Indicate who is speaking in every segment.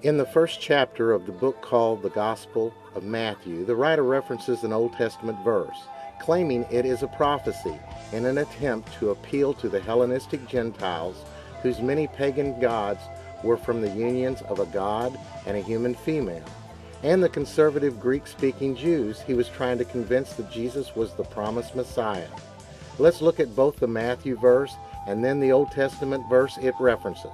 Speaker 1: In the first chapter of the book called the Gospel of Matthew, the writer references an Old Testament verse, claiming it is a prophecy in an attempt to appeal to the Hellenistic Gentiles whose many pagan gods were from the unions of a god and a human female, and the conservative Greek-speaking Jews he was trying to convince that Jesus was the promised Messiah. Let's look at both the Matthew verse and then the Old Testament verse it references.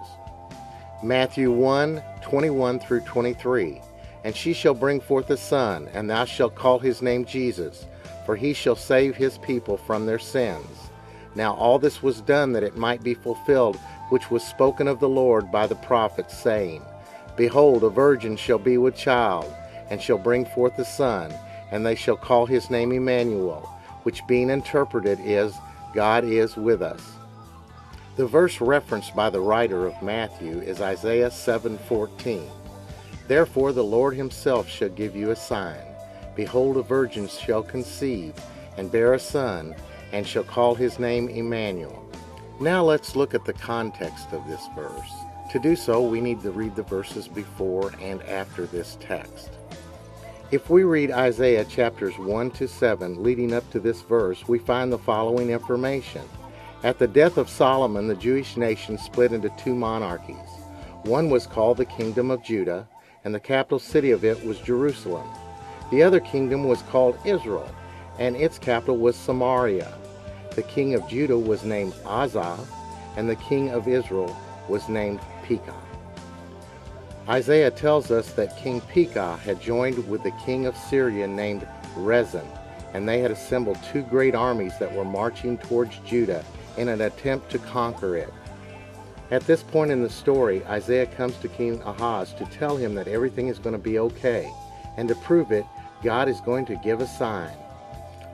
Speaker 1: Matthew 1:21 through 23. And she shall bring forth a son, and thou shalt call his name Jesus, for he shall save his people from their sins. Now all this was done that it might be fulfilled, which was spoken of the Lord by the prophets, saying, Behold, a virgin shall be with child, and shall bring forth a son, and they shall call his name Emmanuel, which being interpreted is, God is with us. The verse referenced by the writer of Matthew is Isaiah 7:14. Therefore the Lord himself shall give you a sign. Behold, a virgin shall conceive, and bear a son, and shall call his name Emmanuel. Now let's look at the context of this verse. To do so, we need to read the verses before and after this text. If we read Isaiah chapters 1 to 7 leading up to this verse, we find the following information. At the death of Solomon, the Jewish nation split into two monarchies. One was called the Kingdom of Judah, and the capital city of it was Jerusalem. The other kingdom was called Israel, and its capital was Samaria. The king of Judah was named Asa, and the king of Israel was named Pekah. Isaiah tells us that King Pekah had joined with the king of Syria named Rezin, and they had assembled two great armies that were marching towards Judah in an attempt to conquer it. At this point in the story, Isaiah comes to King Ahaz to tell him that everything is going to be okay, and to prove it, God is going to give a sign.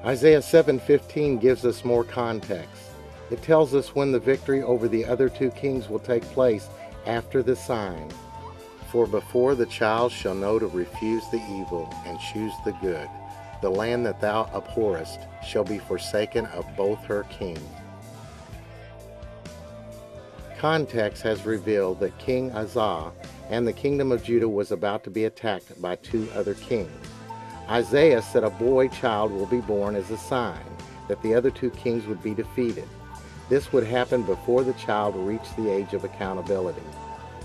Speaker 1: Isaiah 7:15 gives us more context. It tells us when the victory over the other two kings will take place after the sign. For before the child shall know to refuse the evil and choose the good, the land that thou abhorrest shall be forsaken of both her kings. Context has revealed that King Asa and the kingdom of Judah was about to be attacked by two other kings. Isaiah said a boy child will be born as a sign that the other two kings would be defeated. This would happen before the child reached the age of accountability.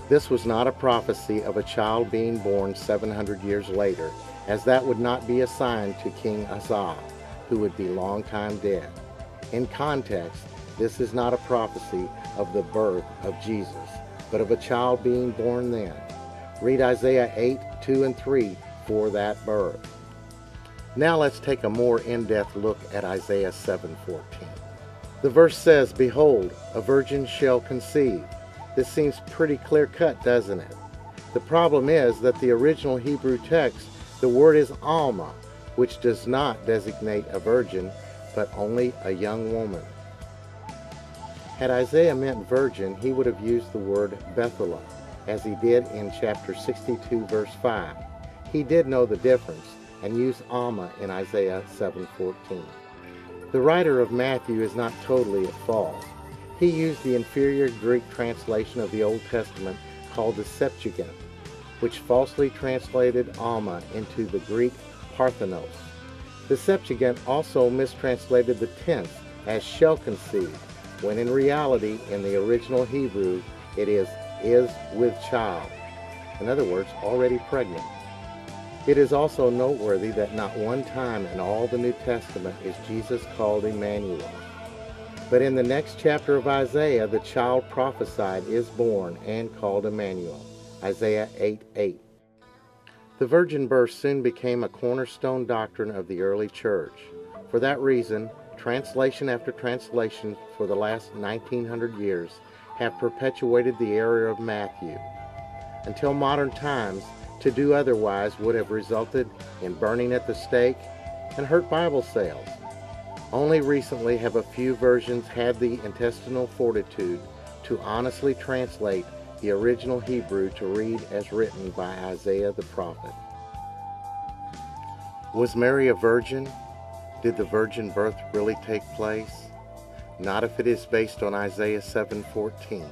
Speaker 1: This was not a prophecy of a child being born 700 years later, as that would not be a sign to King Asa, who would be long time dead. In context, this is not a prophecy of the birth of Jesus, but of a child being born then. Read Isaiah 8:2 and 3 for that birth. Now let's take a more in-depth look at Isaiah 7:14. The verse says, Behold, a virgin shall conceive. This seems pretty clear-cut, doesn't it? The problem is that the original Hebrew text, the word is Alma, which does not designate a virgin, but only a young woman. Had Isaiah meant virgin, he would have used the word Bethulah, as he did in chapter 62, verse 5. He did know the difference and used Alma in Isaiah 7:14. The writer of Matthew is not totally at fault. He used the inferior Greek translation of the Old Testament called the Septuagint, which falsely translated Alma into the Greek Parthenos. The Septuagint also mistranslated the tense as shall conceive, when in reality, in the original Hebrew, it is with child. In other words, already pregnant. It is also noteworthy that not one time in all the New Testament is Jesus called Emmanuel. But in the next chapter of Isaiah, the child prophesied is born and called Emmanuel. Isaiah 8:8. The virgin birth soon became a cornerstone doctrine of the early church. For that reason, translation after translation for the last 1900 years have perpetuated the error of Matthew. Until modern times, to do otherwise would have resulted in burning at the stake and hurt Bible sales. Only recently have a few versions had the intestinal fortitude to honestly translate the original Hebrew to read as written by Isaiah the prophet. Was Mary a virgin? Did the virgin birth really take place? Not if it is based on Isaiah 7:14.